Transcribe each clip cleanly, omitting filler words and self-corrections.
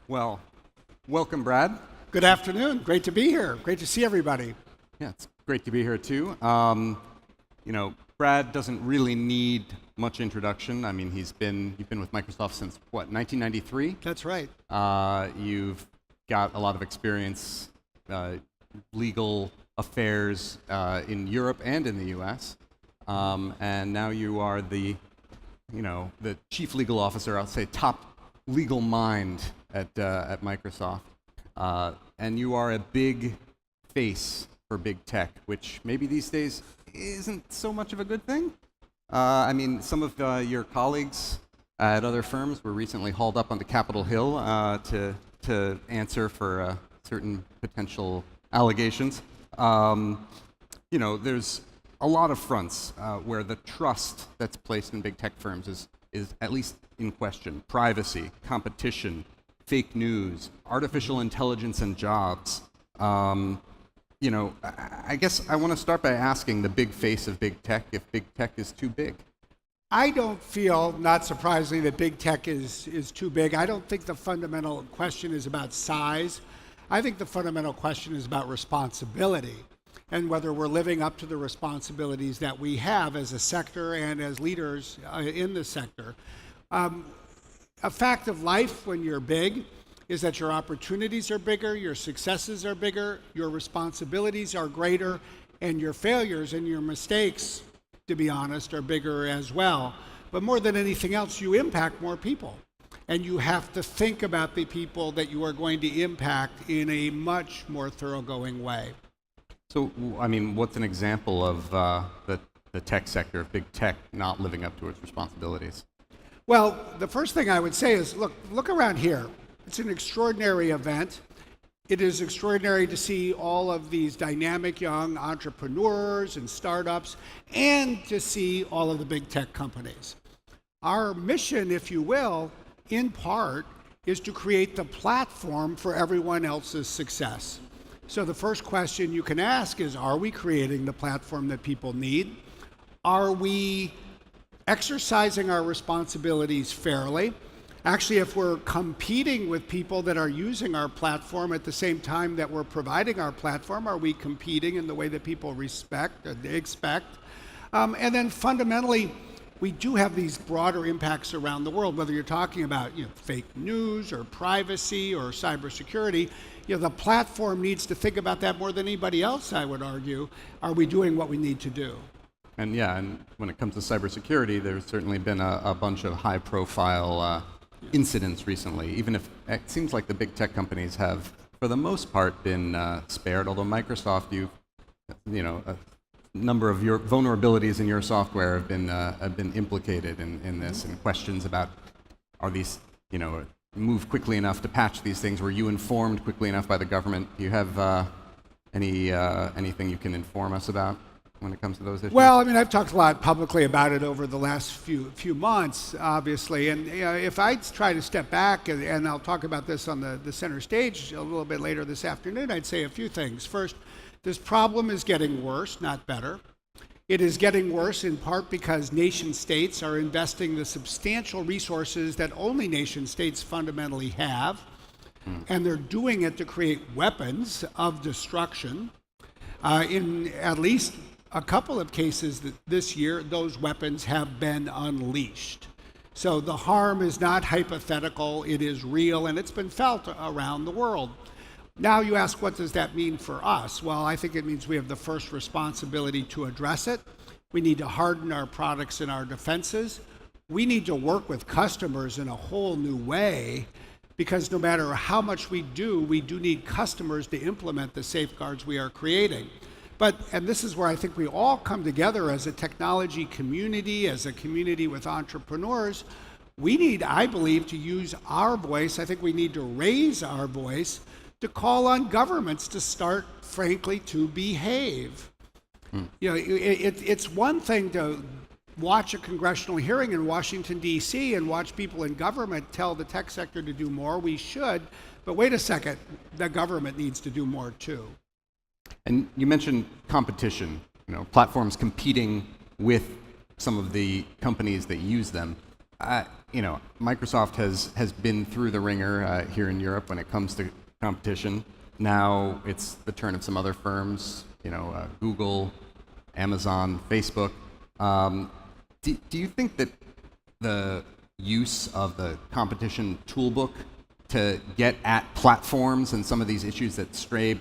Well, welcome, Brad. Good afternoon. Great to be here. Great to see everybody. Yeah, it's great to be here too. Brad doesn't really need much introduction. I mean, you've been with Microsoft since what, 1993? That's right. You've got a lot of experience, legal affairs in Europe and in the U.S. And now you are the chief legal officer. I'll say top legal mind at Microsoft. And you are a big face for big tech, which maybe these days isn't so much of a good thing. I mean, some of your colleagues at other firms were recently hauled up onto Capitol Hill to answer for certain potential allegations. There's a lot of fronts where the trust that's placed in big tech firms is at least in question. Privacy, competition, fake news, artificial intelligence and jobs. I guess I want to start by asking the big face of big tech if big tech is too big. I don't feel, not surprisingly, that big tech is too big. I don't think the fundamental question is about size. I think the fundamental question is about responsibility and whether we're living up to the responsibilities that we have as a sector and as leaders in the sector. A fact of life when you're big is that your opportunities are bigger, your successes are bigger, your responsibilities are greater, and your failures and your mistakes, to be honest, are bigger as well. But more than anything else, you impact more people. And you have to think about the people that you are going to impact in a much more thoroughgoing way. So, I mean, what's an example of the tech sector, of big tech, not living up to its responsibilities? Well, the first thing I would say is, look around here. It's an extraordinary event. It is extraordinary to see all of these dynamic young entrepreneurs and startups, and to see all of the big tech companies. Our mission, if you will, in part, is to create the platform for everyone else's success. So the first question you can ask is, are we creating the platform that people need? Are we exercising our responsibilities fairly? Actually, if we're competing with people that are using our platform at the same time that we're providing our platform, are we competing in the way that people respect or they expect? And then fundamentally, we do have these broader impacts around the world, whether you're talking about fake news or privacy or cybersecurity. The platform needs to think about that more than anybody else, I would argue. Are we doing what we need to do? And when it comes to cybersecurity, there's certainly been a bunch of high-profile incidents recently, even if it seems like the big tech companies have, for the most part, been spared, although Microsoft, a number of your vulnerabilities in your software have been implicated in this, and questions about, are these, move quickly enough to patch these things? Were you informed quickly enough by the government? Do you have anything you can inform us about when it comes to those issues? Well, I mean, I've talked a lot publicly about it over the last few months, obviously. And if I try to step back, and I'll talk about this on the center stage a little bit later this afternoon, I'd say a few things. First, this problem is getting worse, not better. It is getting worse in part because nation states are investing the substantial resources that only nation states fundamentally have, and they're doing it to create weapons of destruction. In at least a couple of cases this year, those weapons have been unleashed. So the harm is not hypothetical, it is real, and it's been felt around the world. Now you ask, what does that mean for us? Well, I think it means we have the first responsibility to address it. We need to harden our products and our defenses. We need to work with customers in a whole new way, because no matter how much we do need customers to implement the safeguards we are creating. And this is where I think we all come together as a technology community, as a community with entrepreneurs. We need, I believe, to use our voice. I think we need to raise our voice to call on governments to start, frankly, to behave. It's one thing to watch a congressional hearing in Washington, D.C., and watch people in government tell the tech sector to do more. We should, but wait a second, the government needs to do more too. And you mentioned competition, platforms competing with some of the companies that use them. Microsoft has been through the ringer here in Europe when it comes to competition. Now it's the turn of some other firms, Google, Amazon, Facebook. Do you think that the use of the competition toolbook to get at platforms and some of these issues that stray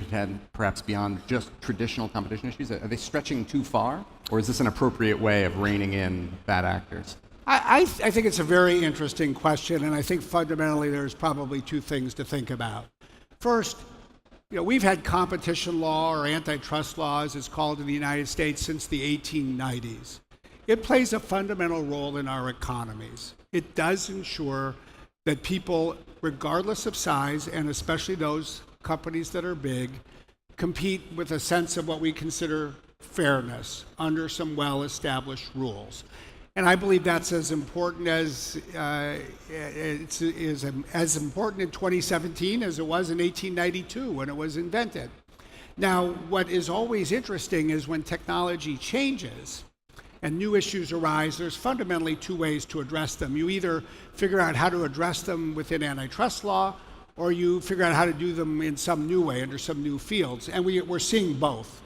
perhaps beyond just traditional competition issues, are they stretching too far? Or is this an appropriate way of reining in bad actors? I think it's a very interesting question, and I think fundamentally there's probably two things to think about. First, we've had competition law or antitrust law, as it's called in the United States, since the 1890s. It plays a fundamental role in our economies. It does ensure that people, regardless of size, and especially those companies that are big, compete with a sense of what we consider fairness under some well-established rules. And I believe that's as important as as important in 2017 as it was in 1892 when it was invented. Now, what is always interesting is when technology changes and new issues arise, there's fundamentally two ways to address them. You either figure out how to address them within antitrust law, or you figure out how to do them in some new way under some new fields. And we're seeing both.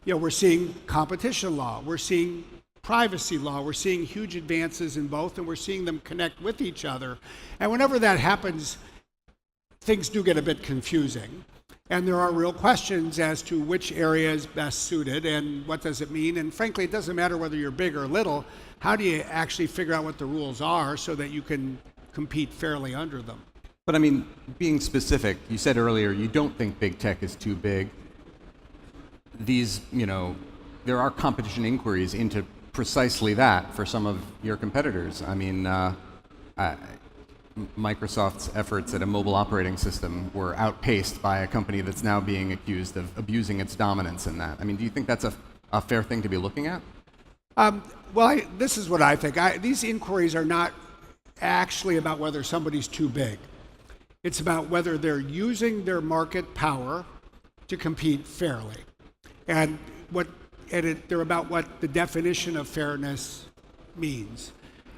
We're seeing competition law, we're seeing privacy law, we're seeing huge advances in both, and we're seeing them connect with each other. And whenever that happens, things do get a bit confusing. And there are real questions as to which area is best suited and what does it mean. And frankly, it doesn't matter whether you're big or little. How do you actually figure out what the rules are so that you can compete fairly under them? But being specific, you said earlier you don't think big tech is too big. These, there are competition inquiries into precisely that for some of your competitors. Microsoft's efforts at a mobile operating system were outpaced by a company that's now being accused of abusing its dominance in that. Do you think that's a fair thing to be looking at? This is what I think. These inquiries are not actually about whether somebody's too big. It's about whether they're using their market power to compete fairly. And they're about what the definition of fairness means.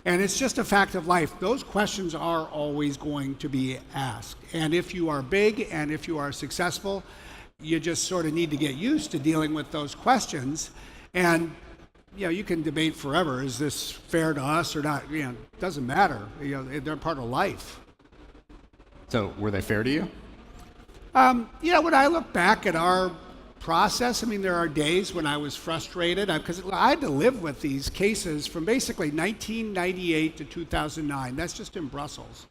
And it's just a fact of life. Those questions are always going to be asked. And if you are big and if you are successful, you just sort of need to get used to dealing with those questions. And you can debate forever, is this fair to us or not? It doesn't matter. They're part of life. So were they fair to you? When I look back at our process, there are days when I was frustrated because I had to live with these cases from basically 1998 to 2009. That's just in Brussels.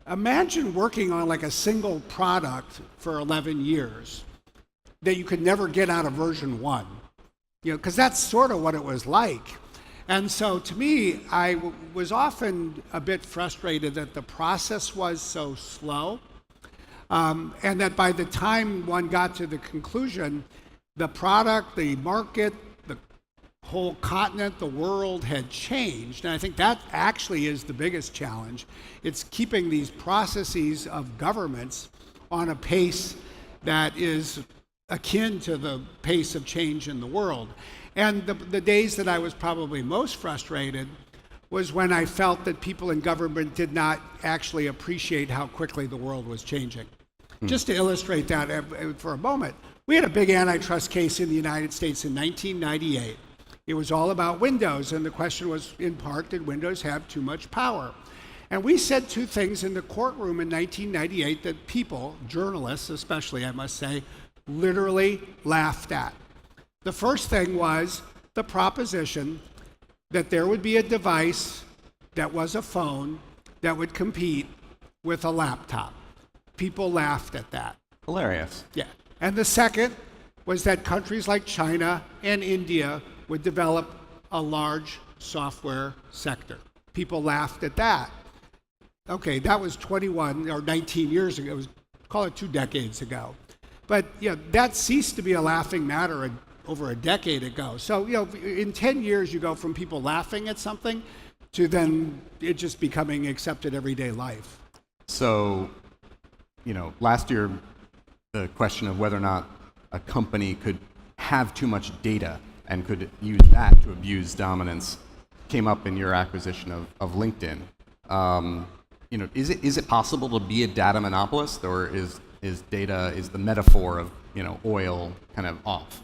Imagine working on like a single product for 11 years that you could never get out of version 1. Because that's sort of what it was like. And so to me, I was often a bit frustrated that the process was so slow. And that by the time one got to the conclusion, the product, the market, the whole continent, the world had changed. And I think that actually is the biggest challenge. It's keeping these processes of governments on a pace that is akin to the pace of change in the world. And the days that I was probably most frustrated was when I felt that people in government did not actually appreciate how quickly the world was changing. Just to illustrate that for a moment, we had a big antitrust case in the United States in 1998. It was all about Windows, and the question was, in part, did Windows have too much power? And we said two things in the courtroom in 1998 that people, journalists especially, I must say, literally laughed at. The first thing was the proposition that there would be a device that was a phone that would compete with a laptop. People laughed at that. Hilarious. Yeah. And the second was that countries like China and India would develop a large software sector. People laughed at that. Okay, that was 21 or 19 years ago. Call it 2 decades ago. But that ceased to be a laughing matter over a decade ago. So in 10 years, you go from people laughing at something to then it just becoming accepted everyday life. So, last year, the question of whether or not a company could have too much data and could use that to abuse dominance came up in your acquisition of LinkedIn. Is it possible to be a data monopolist, or is the metaphor of oil kind of off?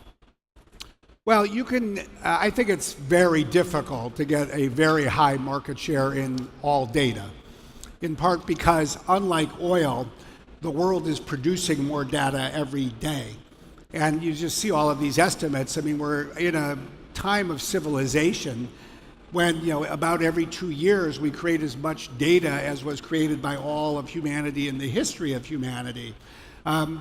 Well, you can, I think it's very difficult to get a very high market share in all data, in part because unlike oil, the world is producing more data every day. And you just see all of these estimates. I mean, we're in a time of civilization when, about every 2 years we create as much data as was created by all of humanity in the history of humanity.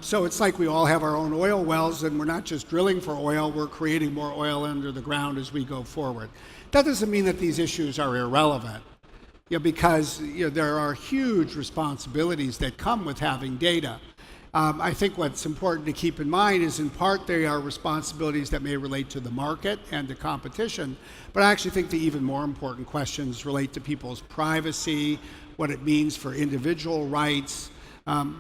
So it's like we all have our own oil wells, and we're not just drilling for oil, we're creating more oil under the ground as we go forward. That doesn't mean that these issues are irrelevant, because there are huge responsibilities that come with having data. I think what's important to keep in mind is, in part, they are responsibilities that may relate to the market and to competition, but I actually think the even more important questions relate to people's privacy, what it means for individual rights,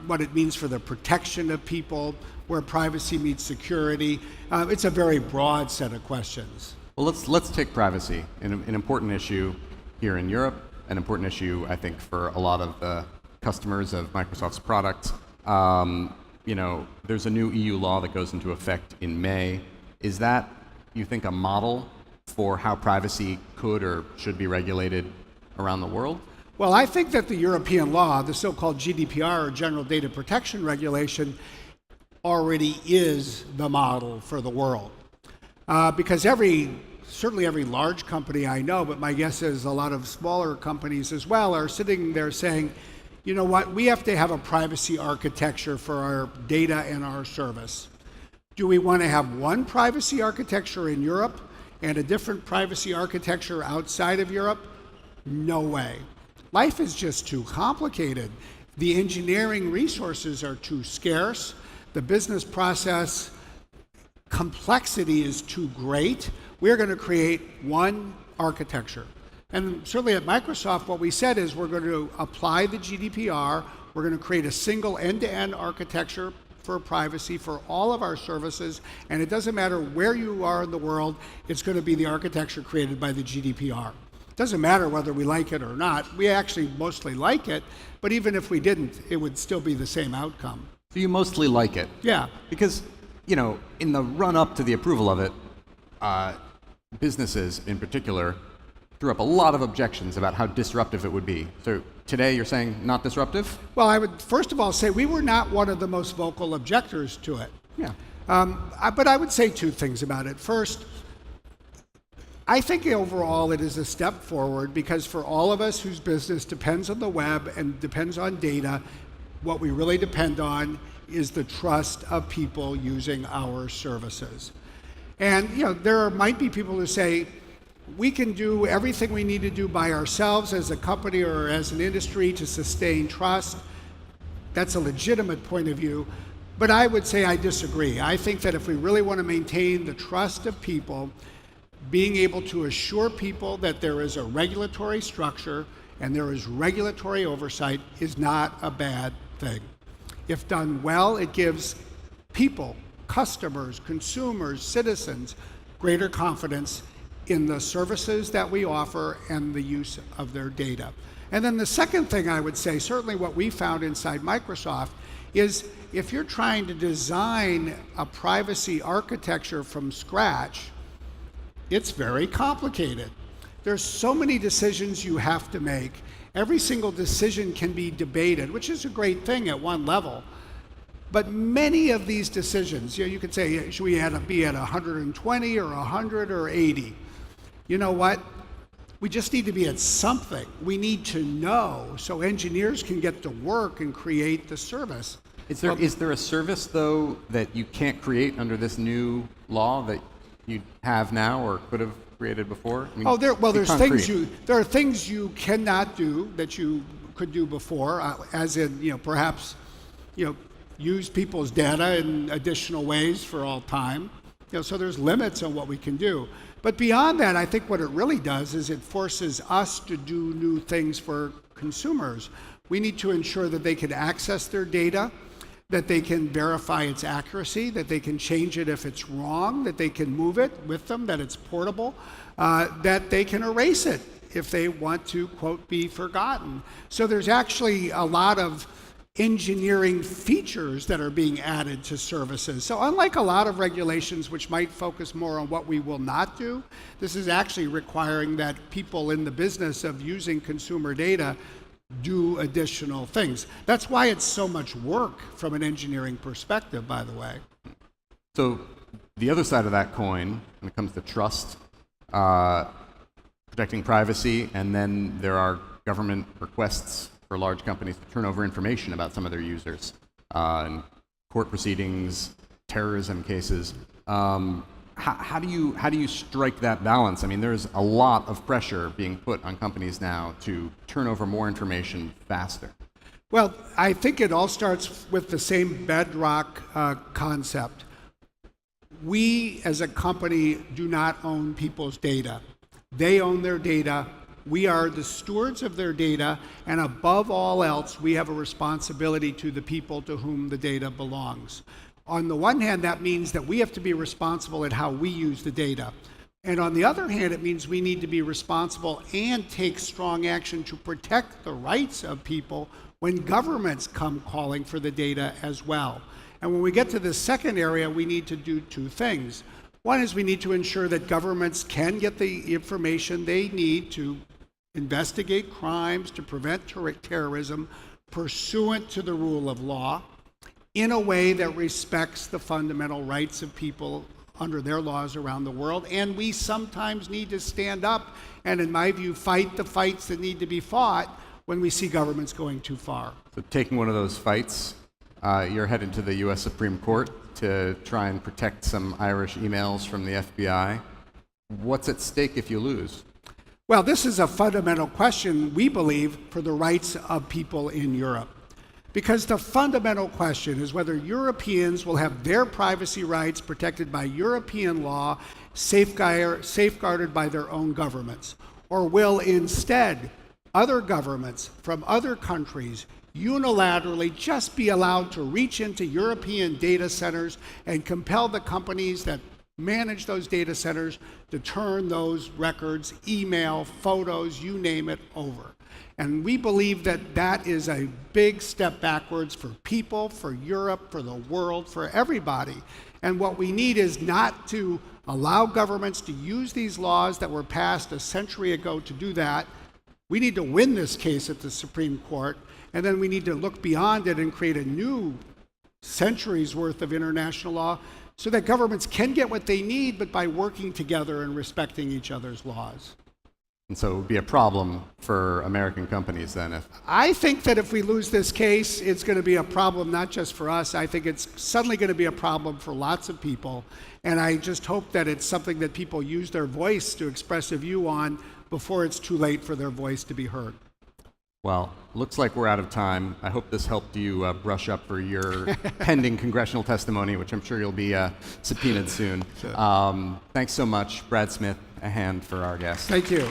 what it means for the protection of people, where privacy meets security. It's a very broad set of questions. Well, let's take privacy, an important issue here in Europe, an important issue, I think, for a lot of the customers of Microsoft's products. There's a new EU law that goes into effect in May. Is that, you think, a model for how privacy could or should be regulated around the world? Well, I think that the European law, the so-called GDPR, or General Data Protection Regulation, already is the model for the world. Because certainly every large company I know, but my guess is a lot of smaller companies as well, are sitting there saying, you know what, we have to have a privacy architecture for our data and our service. Do we want to have one privacy architecture in Europe and a different privacy architecture outside of Europe? No way. Life is just too complicated. The engineering resources are too scarce. The business process complexity is too great. We're going to create one architecture. And certainly at Microsoft, what we said is we're going to apply the GDPR. We're going to create a single end-to-end architecture for privacy for all of our services. And it doesn't matter where you are in the world, it's going to be the architecture created by the GDPR. It doesn't matter whether we like it or not. We actually mostly like it, but even if we didn't, it would still be the same outcome. So you mostly like it? Yeah. Because, in the run-up to the approval of it, businesses in particular threw up a lot of objections about how disruptive it would be. So today you're saying not disruptive? Well, I would first of all say we were not one of the most vocal objectors to it. Yeah. But I would say two things about it. First, I think overall it is a step forward because for all of us whose business depends on the web and depends on data, what we really depend on is the trust of people using our services. And there might be people who say, we can do everything we need to do by ourselves as a company or as an industry to sustain trust. That's a legitimate point of view. But I would say I disagree. I think that if we really want to maintain the trust of people, being able to assure people that there is a regulatory structure and there is regulatory oversight is not a bad thing. If done well, it gives people, customers, consumers, citizens, greater confidence in the services that we offer and the use of their data. And then the second thing I would say, certainly what we found inside Microsoft, is if you're trying to design a privacy architecture from scratch, it's very complicated. There's so many decisions you have to make. Every single decision can be debated, which is a great thing at one level. But many of these decisions, you could say, should we be at 120 or 100 or 80? You know what? We just need to be at something. We need to know so engineers can get to work and create the service. Is there a service, though, that you can't create under this new law that you have now or could have created before? I mean, there are things you cannot do that you could do before, as in perhaps use people's data in additional ways for all time. So there's limits on what we can do. But beyond that, I think what it really does is it forces us to do new things for consumers. We need to ensure that they can access their data, that they can verify its accuracy, that they can change it if it's wrong, that they can move it with them, that it's portable, that they can erase it if they want to, quote, be forgotten. So there's actually a lot of engineering features that are being added to services. So unlike a lot of regulations which might focus more on what we will not do, this is actually requiring that people in the business of using consumer data do additional things. That's why it's so much work from an engineering perspective, by the way. So the other side of that coin, when it comes to trust, protecting privacy, and then there are government requests for large companies to turn over information about some of their users in court proceedings, terrorism cases. How do you strike that balance? I mean, there's a lot of pressure being put on companies now to turn over more information faster. Well, I think it all starts with the same bedrock concept. We, as a company, do not own people's data. They own their data. We are the stewards of their data, and above all else, we have a responsibility to the people to whom the data belongs. On the one hand, that means that we have to be responsible at how we use the data. And on the other hand, it means we need to be responsible and take strong action to protect the rights of people when governments come calling for the data as well. And when we get to the second area, we need to do two things. One is we need to ensure that governments can get the information they need to investigate crimes, to prevent terrorism, pursuant to the rule of law, in a way that respects the fundamental rights of people under their laws around the world. And we sometimes need to stand up and, in my view, fight the fights that need to be fought when we see governments going too far. So taking one of those fights, you're headed to the US Supreme Court to try and protect some Irish emails from the FBI. What's at stake if you lose? Well, this is a fundamental question, we believe, for the rights of people in Europe. Because the fundamental question is whether Europeans will have their privacy rights protected by European law, safeguarded by their own governments, or will instead other governments from other countries unilaterally just be allowed to reach into European data centers and compel the companies that manage those data centers to turn those records, email, photos, you name it, over. And we believe that that is a big step backwards for people, for Europe, for the world, for everybody. And what we need is not to allow governments to use these laws that were passed a century ago to do that. We need to win this case at the Supreme Court, and then we need to look beyond it and create a new centuries worth of international law so that governments can get what they need, but by working together and respecting each other's laws. And so it would be a problem for American companies then if... I think that if we lose this case, it's going to be a problem not just for us. I think it's suddenly going to be a problem for lots of people. And I just hope that it's something that people use their voice to express a view on before it's too late for their voice to be heard. Well, looks like we're out of time. I hope this helped you brush up for your pending congressional testimony, which I'm sure you'll be subpoenaed soon. Thanks so much, Brad Smith. A hand for our guest. Thank you.